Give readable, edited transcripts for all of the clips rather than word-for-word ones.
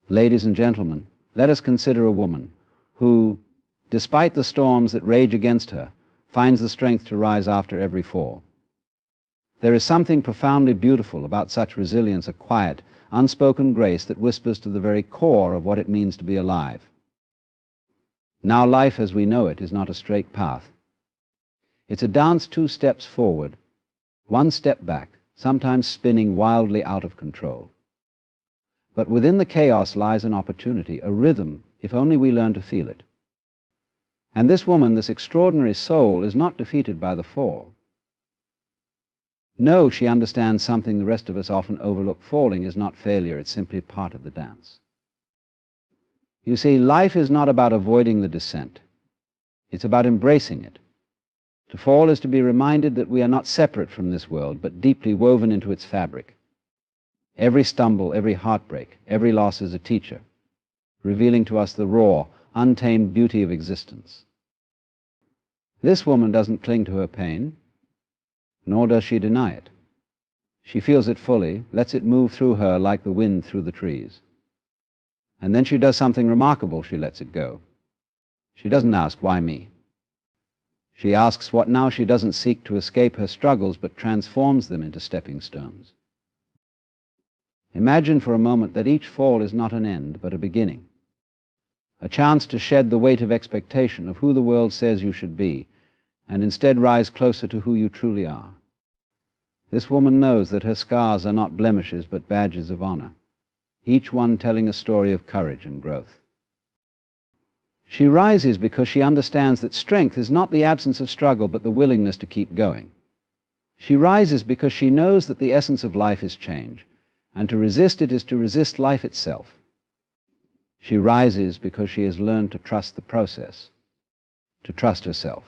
Ladies and gentlemen, let us consider a woman who, despite the storms that rage against her, finds the strength to rise after every fall. There is something profoundly beautiful about such resilience, a quiet, unspoken grace that whispers to the very core of what it means to be alive. Now life as we know it is not a straight path. It's a dance 2 steps forward, 1 step back, sometimes spinning wildly out of control. But within the chaos lies an opportunity, a rhythm, if only we learn to feel it. And this woman, this extraordinary soul, is not defeated by the fall. No, she understands something the rest of us often overlook. Falling is not failure, it's simply part of the dance. You see, life is not about avoiding the descent. It's about embracing it. To fall is to be reminded that we are not separate from this world, but deeply woven into its fabric. Every stumble, every heartbreak, every loss is a teacher, revealing to us the raw, untamed beauty of existence. This woman doesn't cling to her pain, nor does she deny it. She feels it fully, lets it move through her like the wind through the trees. And then she does something remarkable. She lets it go. She doesn't ask, why me? She asks what now. She doesn't seek to escape her struggles, but transforms them into stepping stones. Imagine for a moment that each fall is not an end, but a beginning. A chance to shed the weight of expectation of who the world says you should be, and instead rise closer to who you truly are. This woman knows that her scars are not blemishes, but badges of honor, each one telling a story of courage and growth. She rises because she understands that strength is not the absence of struggle, but the willingness to keep going. She rises because she knows that the essence of life is change, and to resist it is to resist life itself. She rises because she has learned to trust the process, to trust herself.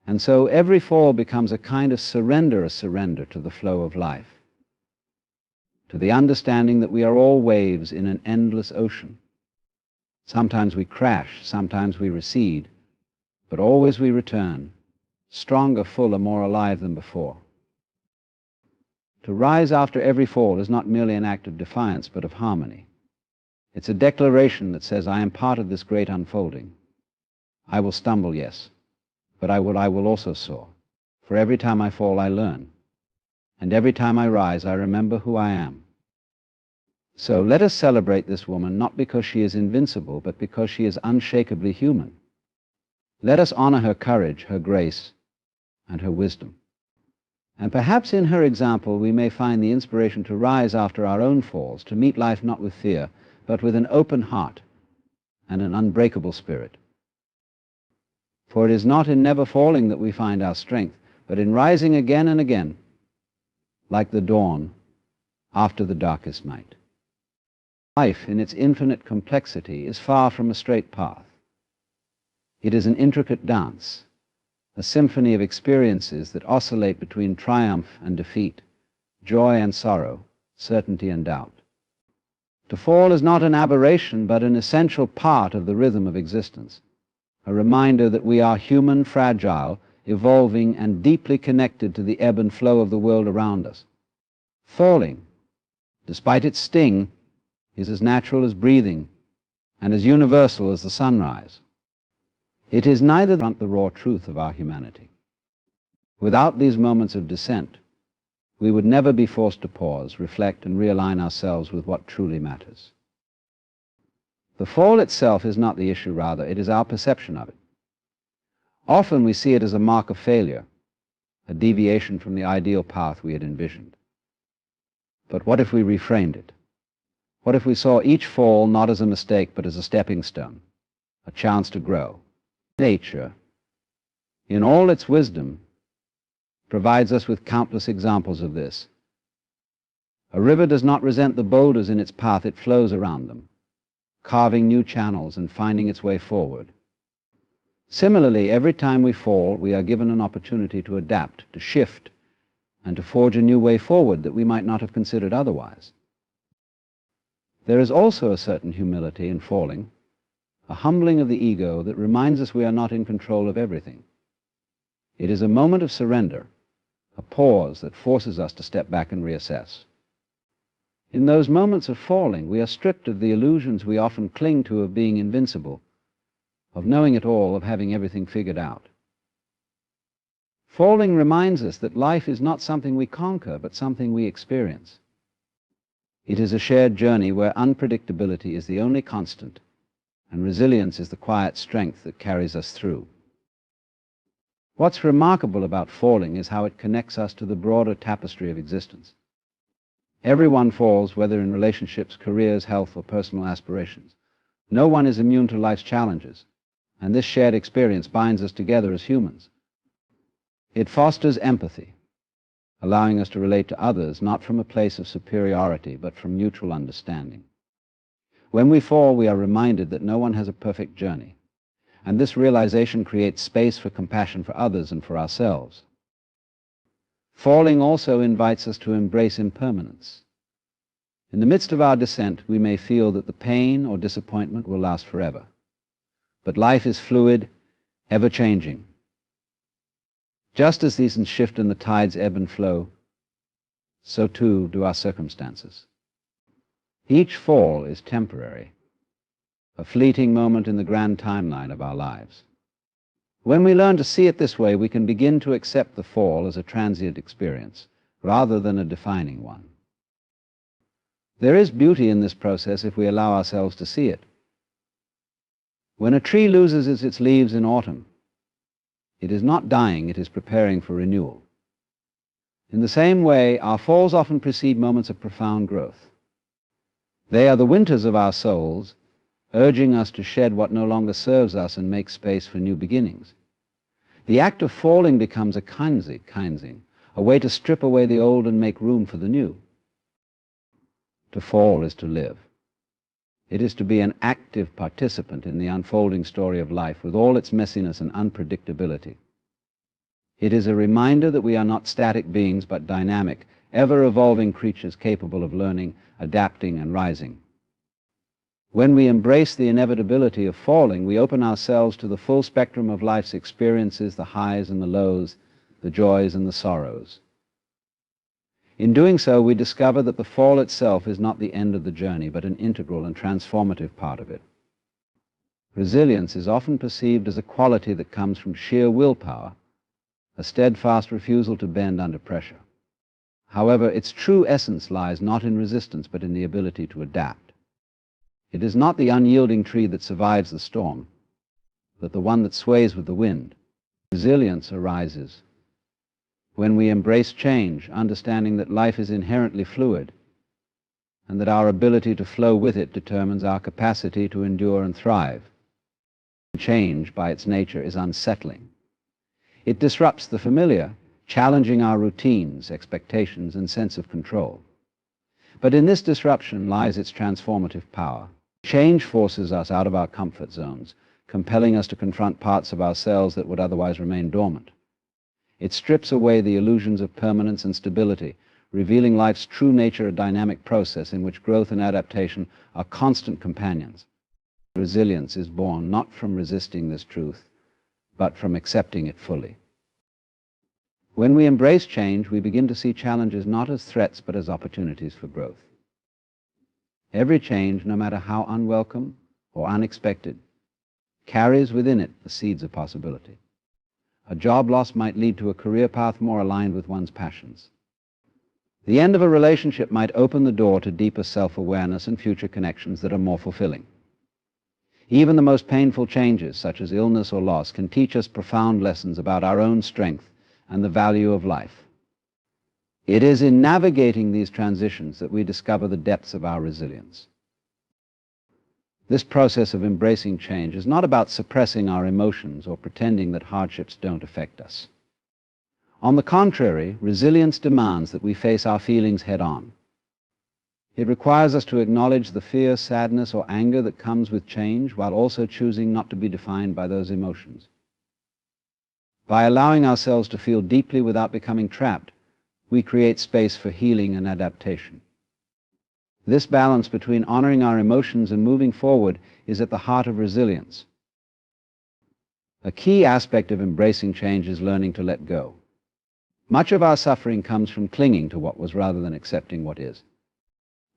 And so every fall becomes a kind of surrender to the flow of life, to the understanding that we are all waves in an endless ocean. Sometimes we crash, sometimes we recede, but always we return, stronger, fuller, more alive than before. To rise after every fall is not merely an act of defiance, but of harmony. It's a declaration that says, I am part of this great unfolding. I will stumble, yes, but I will also soar. For every time I fall, I learn. And every time I rise, I remember who I am. So let us celebrate this woman, not because she is invincible, but because she is unshakably human. Let us honor her courage, her grace, and her wisdom. And perhaps in her example we may find the inspiration to rise after our own falls, to meet life not with fear, but with an open heart and an unbreakable spirit. For it is not in never falling that we find our strength, but in rising again and again, like the dawn after the darkest night. Life, in its infinite complexity, is far from a straight path. It is an intricate dance, a symphony of experiences that oscillate between triumph and defeat, joy and sorrow, certainty and doubt. To fall is not an aberration, but an essential part of the rhythm of existence, a reminder that we are human, fragile, evolving, and deeply connected to the ebb and flow of the world around us. Falling, despite its sting, is as natural as breathing and as universal as the sunrise. It is neither the raw truth of our humanity. Without these moments of descent, we would never be forced to pause, reflect, and realign ourselves with what truly matters. The fall itself is not the issue, rather, it is our perception of it. Often we see it as a mark of failure, a deviation from the ideal path we had envisioned. But what if we reframed it? What if we saw each fall not as a mistake, but as a stepping stone, a chance to grow? Nature, in all its wisdom, provides us with countless examples of this. A river does not resent the boulders in its path, it flows around them, carving new channels and finding its way forward. Similarly, every time we fall, we are given an opportunity to adapt, to shift, and to forge a new way forward that we might not have considered otherwise. There is also a certain humility in falling, a humbling of the ego that reminds us we are not in control of everything. It is a moment of surrender, a pause that forces us to step back and reassess. In those moments of falling, we are stripped of the illusions we often cling to of being invincible, of knowing it all, of having everything figured out. Falling reminds us that life is not something we conquer, but something we experience. It is a shared journey where unpredictability is the only constant, and resilience is the quiet strength that carries us through. What's remarkable about falling is how it connects us to the broader tapestry of existence. Everyone falls, whether in relationships, careers, health, or personal aspirations. No one is immune to life's challenges, and this shared experience binds us together as humans. It fosters empathy, allowing us to relate to others not from a place of superiority, but from mutual understanding. When we fall, we are reminded that no one has a perfect journey, and this realization creates space for compassion for others and for ourselves. Falling also invites us to embrace impermanence. In the midst of our descent, we may feel that the pain or disappointment will last forever. But life is fluid, ever-changing. Just as seasons shift and the tides ebb and flow, so too do our circumstances. Each fall is temporary, a fleeting moment in the grand timeline of our lives. When we learn to see it this way, we can begin to accept the fall as a transient experience, rather than a defining one. There is beauty in this process if we allow ourselves to see it. When a tree loses its leaves in autumn, it is not dying, it is preparing for renewal. In the same way, our falls often precede moments of profound growth. They are the winters of our souls, urging us to shed what no longer serves us and make space for new beginnings. The act of falling becomes a cleansing, a way to strip away the old and make room for the new. To fall is to live. It is to be an active participant in the unfolding story of life with all its messiness and unpredictability. It is a reminder that we are not static beings, but dynamic, ever-evolving creatures capable of learning, adapting, and rising. When we embrace the inevitability of falling, we open ourselves to the full spectrum of life's experiences, the highs and the lows, the joys and the sorrows. In doing so, we discover that the fall itself is not the end of the journey, but an integral and transformative part of it. Resilience is often perceived as a quality that comes from sheer willpower, a steadfast refusal to bend under pressure. However, its true essence lies not in resistance, but in the ability to adapt. It is not the unyielding tree that survives the storm, but the one that sways with the wind. Resilience arises when we embrace change, understanding that life is inherently fluid, and that our ability to flow with it determines our capacity to endure and thrive. Change, by its nature, is unsettling. It disrupts the familiar, challenging our routines, expectations, and sense of control. But in this disruption lies its transformative power. Change forces us out of our comfort zones, compelling us to confront parts of ourselves that would otherwise remain dormant. It strips away the illusions of permanence and stability, revealing life's true nature, a dynamic process in which growth and adaptation are constant companions. Resilience is born not from resisting this truth, but from accepting it fully. When we embrace change, we begin to see challenges not as threats, but as opportunities for growth. Every change, no matter how unwelcome or unexpected, carries within it the seeds of possibility. A job loss might lead to a career path more aligned with one's passions. The end of a relationship might open the door to deeper self-awareness and future connections that are more fulfilling. Even the most painful changes, such as illness or loss, can teach us profound lessons about our own strength and the value of life. It is in navigating these transitions that we discover the depths of our resilience. This process of embracing change is not about suppressing our emotions or pretending that hardships don't affect us. On the contrary, resilience demands that we face our feelings head-on. It requires us to acknowledge the fear, sadness, or anger that comes with change, while also choosing not to be defined by those emotions. By allowing ourselves to feel deeply without becoming trapped, we create space for healing and adaptation. This balance between honoring our emotions and moving forward is at the heart of resilience. A key aspect of embracing change is learning to let go. Much of our suffering comes from clinging to what was rather than accepting what is.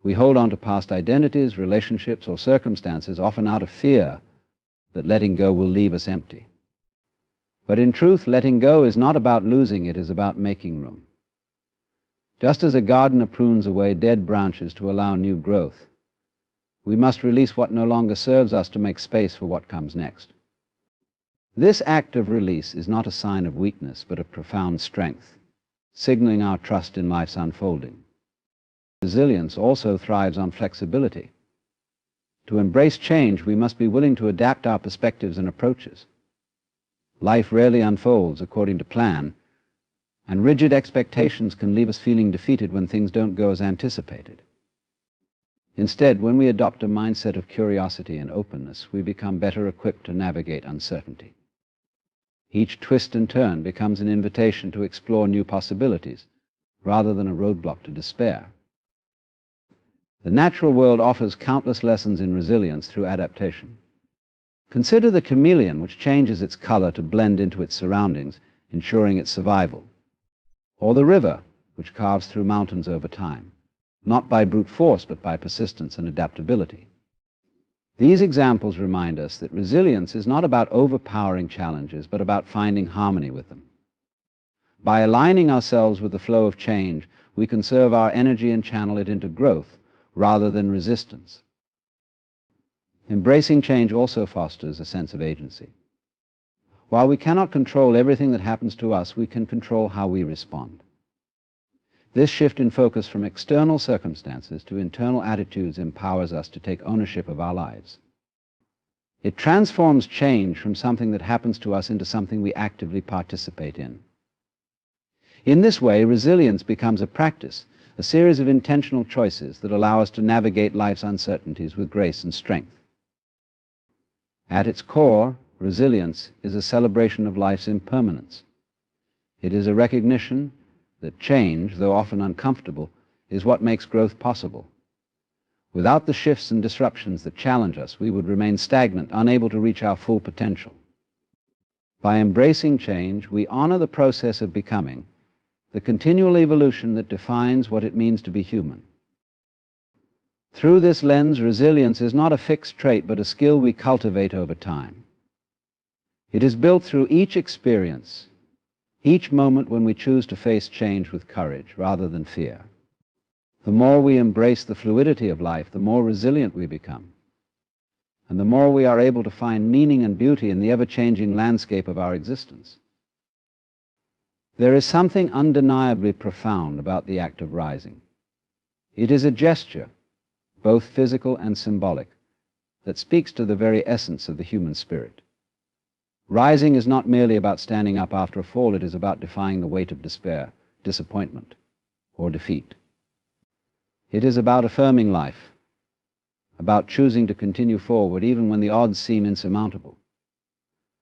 We hold on to past identities, relationships, or circumstances, often out of fear that letting go will leave us empty. But in truth, letting go is not about losing, it is about making room. Just as a gardener prunes away dead branches to allow new growth, we must release what no longer serves us to make space for what comes next. This act of release is not a sign of weakness, but of profound strength, signaling our trust in life's unfolding. Resilience also thrives on flexibility. To embrace change, we must be willing to adapt our perspectives and approaches. Life rarely unfolds according to plan, and rigid expectations can leave us feeling defeated when things don't go as anticipated. Instead, when we adopt a mindset of curiosity and openness, we become better equipped to navigate uncertainty. Each twist and turn becomes an invitation to explore new possibilities, rather than a roadblock to despair. The natural world offers countless lessons in resilience through adaptation. Consider the chameleon, which changes its color to blend into its surroundings, ensuring its survival. Or the river, which carves through mountains over time, not by brute force, but by persistence and adaptability. These examples remind us that resilience is not about overpowering challenges, but about finding harmony with them. By aligning ourselves with the flow of change, we conserve our energy and channel it into growth rather than resistance. Embracing change also fosters a sense of agency. While we cannot control everything that happens to us, we can control how we respond. This shift in focus from external circumstances to internal attitudes empowers us to take ownership of our lives. It transforms change from something that happens to us into something we actively participate in. In this way, resilience becomes a practice, a series of intentional choices that allow us to navigate life's uncertainties with grace and strength. At its core, resilience is a celebration of life's impermanence. It is a recognition that change, though often uncomfortable, is what makes growth possible. Without the shifts and disruptions that challenge us, we would remain stagnant, unable to reach our full potential. By embracing change, we honor the process of becoming, the continual evolution that defines what it means to be human. Through this lens, resilience is not a fixed trait, but a skill we cultivate over time. It is built through each experience, each moment when we choose to face change with courage rather than fear. The more we embrace the fluidity of life, the more resilient we become, and the more we are able to find meaning and beauty in the ever-changing landscape of our existence. There is something undeniably profound about the act of rising. It is a gesture, both physical and symbolic, that speaks to the very essence of the human spirit. Rising is not merely about standing up after a fall, it is about defying the weight of despair, disappointment, or defeat. It is about affirming life, about choosing to continue forward even when the odds seem insurmountable.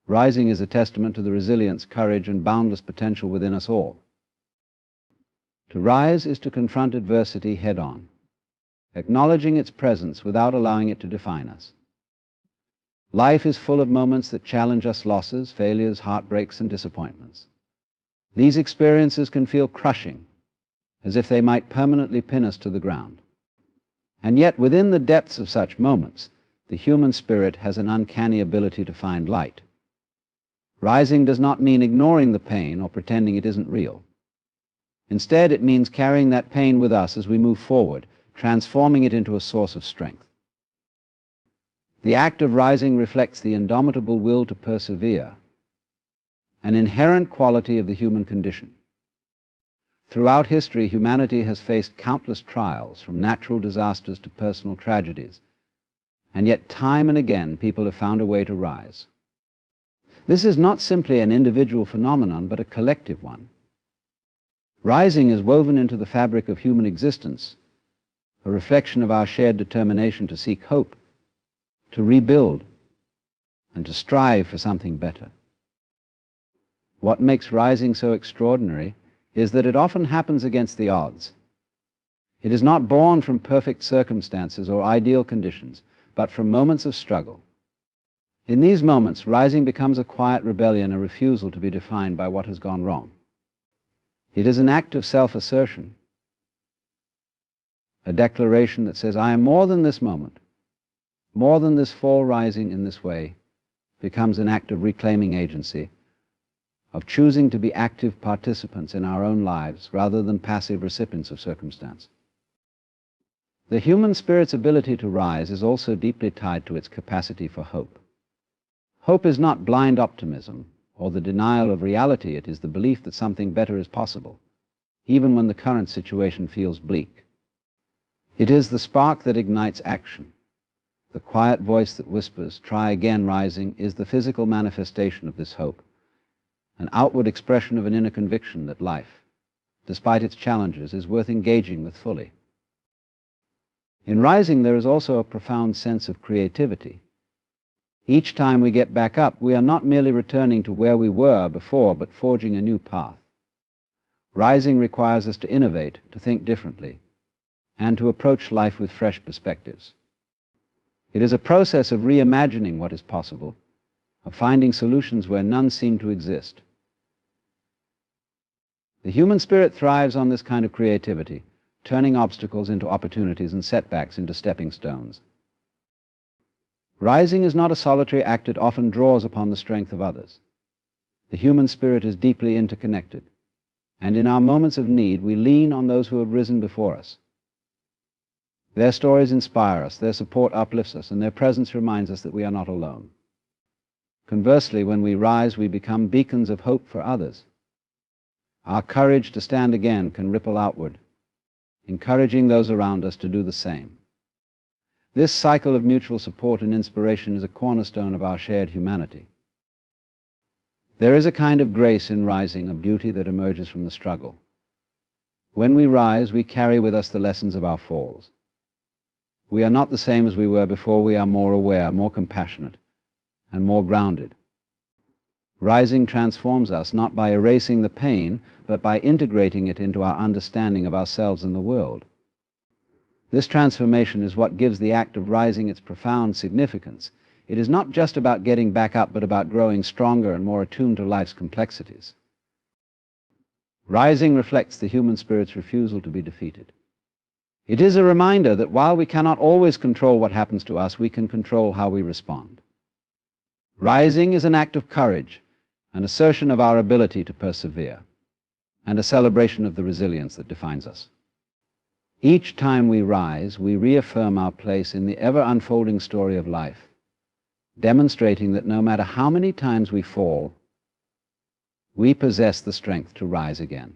Rising is a testament to the resilience, courage, and boundless potential within us all. To rise is to confront adversity head-on, acknowledging its presence without allowing it to define us. Life is full of moments that challenge us: losses, failures, heartbreaks, and disappointments. These experiences can feel crushing, as if they might permanently pin us to the ground. And yet, within the depths of such moments, the human spirit has an uncanny ability to find light. Rising does not mean ignoring the pain or pretending it isn't real. Instead, it means carrying that pain with us as we move forward, transforming it into a source of strength. The act of rising reflects the indomitable will to persevere, an inherent quality of the human condition. Throughout history, humanity has faced countless trials, from natural disasters to personal tragedies, and yet time and again people have found a way to rise. This is not simply an individual phenomenon, but a collective one. Rising is woven into the fabric of human existence, a reflection of our shared determination to seek hope, to rebuild, and to strive for something better. What makes rising so extraordinary is that it often happens against the odds. It is not born from perfect circumstances or ideal conditions, but from moments of struggle. In these moments, rising becomes a quiet rebellion, a refusal to be defined by what has gone wrong. It is an act of self-assertion, a declaration that says, I am more than this moment, more than this fall rising in this way, becomes an act of reclaiming agency, of choosing to be active participants in our own lives rather than passive recipients of circumstance. The human spirit's ability to rise is also deeply tied to its capacity for hope. Hope is not blind optimism or the denial of reality. It is the belief that something better is possible, even when the current situation feels bleak. It is the spark that ignites action. The quiet voice that whispers, "Try again, rising," is the physical manifestation of this hope, an outward expression of an inner conviction that life, despite its challenges, is worth engaging with fully. In rising, there is also a profound sense of creativity. Each time we get back up, we are not merely returning to where we were before, but forging a new path. Rising requires us to innovate, to think differently, and to approach life with fresh perspectives. It is a process of reimagining what is possible, of finding solutions where none seem to exist. The human spirit thrives on this kind of creativity, turning obstacles into opportunities and setbacks into stepping stones. Rising is not a solitary act. It often draws upon the strength of others. The human spirit is deeply interconnected, and in our moments of need, we lean on those who have risen before us. Their stories inspire us, their support uplifts us, and their presence reminds us that we are not alone. Conversely, when we rise, we become beacons of hope for others. Our courage to stand again can ripple outward, encouraging those around us to do the same. This cycle of mutual support and inspiration is a cornerstone of our shared humanity. There is a kind of grace in rising, a beauty that emerges from the struggle. When we rise, we carry with us the lessons of our falls. We are not the same as we were before. We are more aware, more compassionate, and more grounded. Rising transforms us not by erasing the pain, but by integrating it into our understanding of ourselves and the world. This transformation is what gives the act of rising its profound significance. It is not just about getting back up, but about growing stronger and more attuned to life's complexities. Rising reflects the human spirit's refusal to be defeated. It is a reminder that while we cannot always control what happens to us, we can control how we respond. Rising is an act of courage, an assertion of our ability to persevere, and a celebration of the resilience that defines us. Each time we rise, we reaffirm our place in the ever-unfolding story of life, demonstrating that no matter how many times we fall, we possess the strength to rise again.